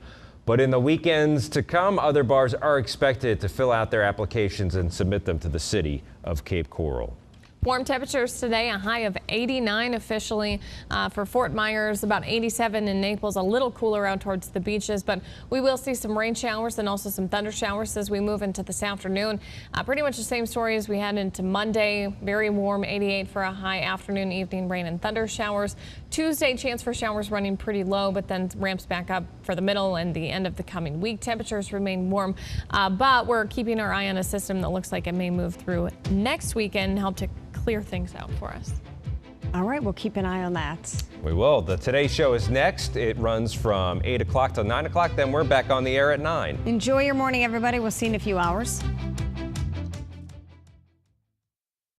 But in the weekends to come, other bars are expected to fill out their applications and submit them to the city of Cape Coral. Warm temperatures today, a high of 89 officially for Fort Myers, about 87 in Naples, a little cooler out towards the beaches, but we will see some rain showers and also some thunder showers as we move into this afternoon. Pretty much the same story as we had into Monday. Very warm, 88 for a high, afternoon, evening rain and thunder showers. Tuesday, chance for showers running pretty low, but then ramps back up for the middle and the end of the coming week. Temperatures remain warm, but we're keeping our eye on a system that looks like it may move through next weekend and help to clear things out for us. All right, we'll keep an eye on that. We will. The Today Show is next. It runs from 8 o'clock till 9 o'clock. Then we're back on the air at 9. Enjoy your morning, everybody. We'll see you in a few hours.